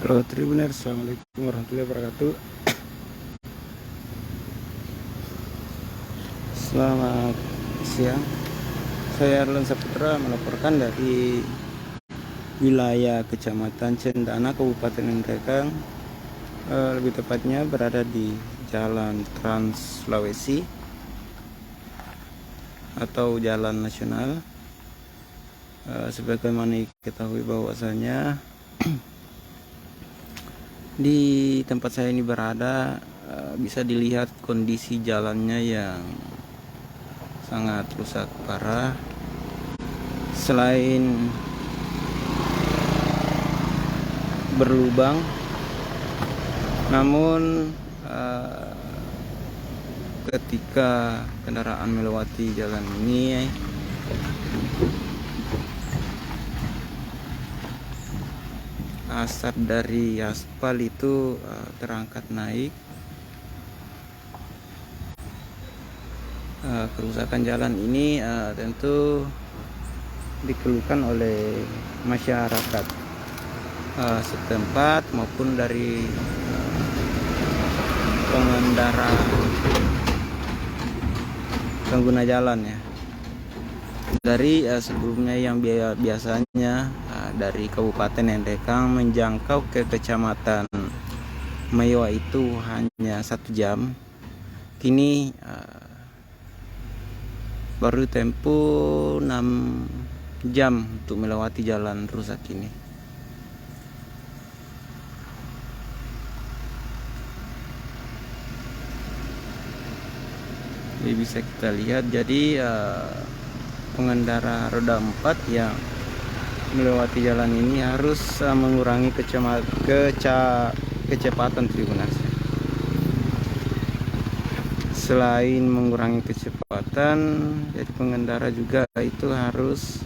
Halo Tribuner, Assalamualaikum warahmatullahi wabarakatuh. Selamat siang, saya Arlan Saputra melaporkan dari wilayah Kecamatan Cendana, Kabupaten Nrekang. Lebih tepatnya berada di Jalan Trans Sulawesi atau Jalan Nasional. Sebagaimana diketahui bahwasanya di tempat saya ini berada, bisa dilihat kondisi jalannya yang sangat rusak parah. Selain berlubang, namun ketika kendaraan melewati jalan ini, asap dari aspal itu terangkat naik. Kerusakan jalan ini tentu dikeluhkan oleh masyarakat setempat maupun dari pengguna jalan ya. Dari sebelumnya yang biasanya dari Kabupaten Nrekang menjangkau ke Kecamatan Mewa itu hanya 1 jam, kini baru tempuh 6 jam untuk melewati jalan rusak ini. Jadi bisa kita lihat, jadi pengendara roda 4 yang melewati jalan ini harus mengurangi kecepatan Tribuners. Selain mengurangi kecepatan, jadi pengendara juga itu harus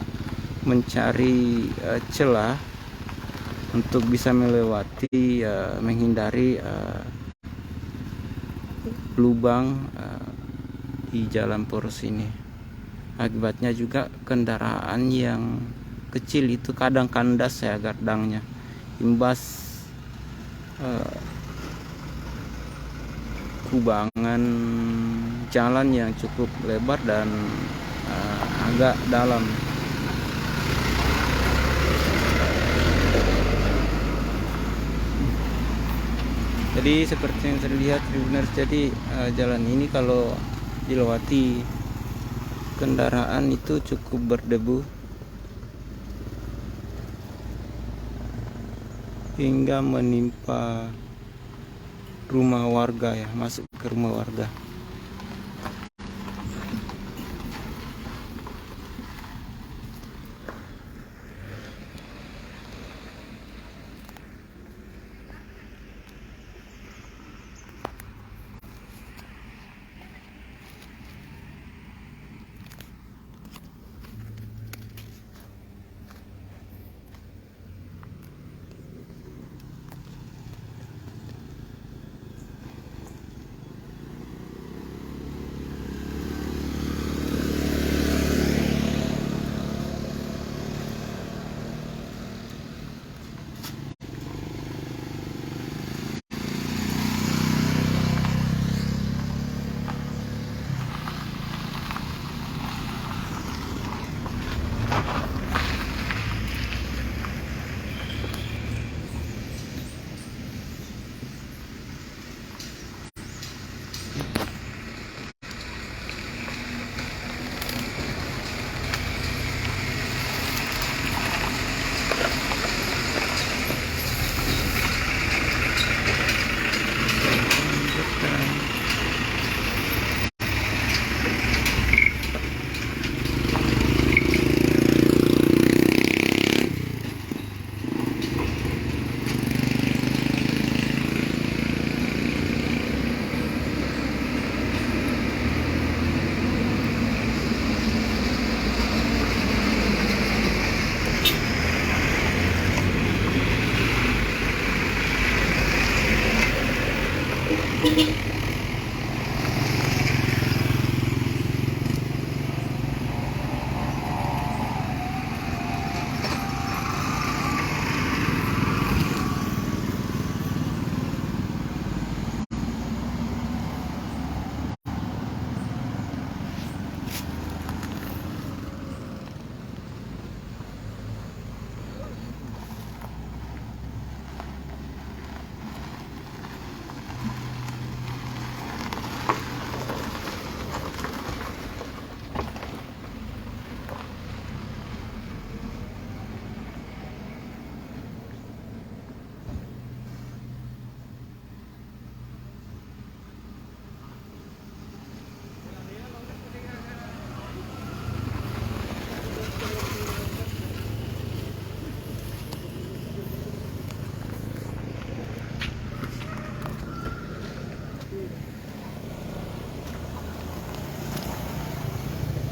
mencari celah untuk bisa melewati, menghindari lubang di jalan poros ini. Akibatnya juga kendaraan yang kecil itu kadang kandas ya gardangnya, imbas kubangan jalan yang cukup lebar dan agak dalam. Jadi seperti yang terlihat Tribuners, jadi jalan ini kalau dilewati kendaraan itu cukup berdebu hingga menimpa rumah warga ya, masuk ke rumah warga.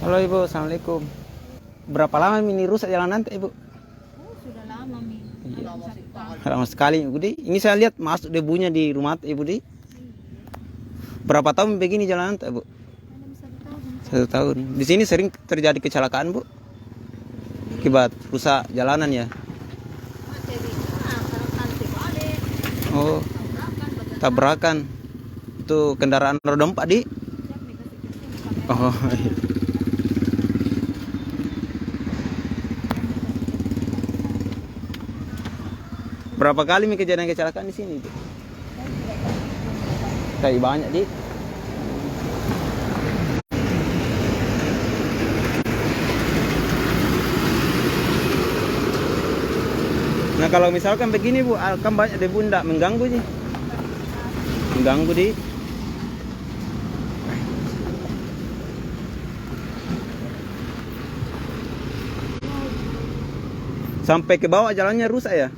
Halo Ibu, Assalamualaikum. Berapa lama ini rusak jalan nanti Ibu? Sudah lama nih. Iya. Lama sekali. Lama sekali Ibu Di. Ini saya lihat masuk debunya di rumah Ibu Di. Berapa tahun begini jalan nanti Ibu? Ada 1 tahun. 1 tahun. Di sini sering terjadi kecelakaan Bu? Akibat rusak jalanan ya? Nanti balik. Oh, Tabrakan, baca tabrakan. Itu kendaraan roda 4 Di? siap nih kasih Oh, iya. Berapa kali nih kejadian kecelakaan di sini Bu? Kayak banyak Di. Nah kalau misalkan begini Bu, kan banyak debu ndak mengganggu sih? Mengganggu Di. Sampai ke bawah jalannya rusak ya?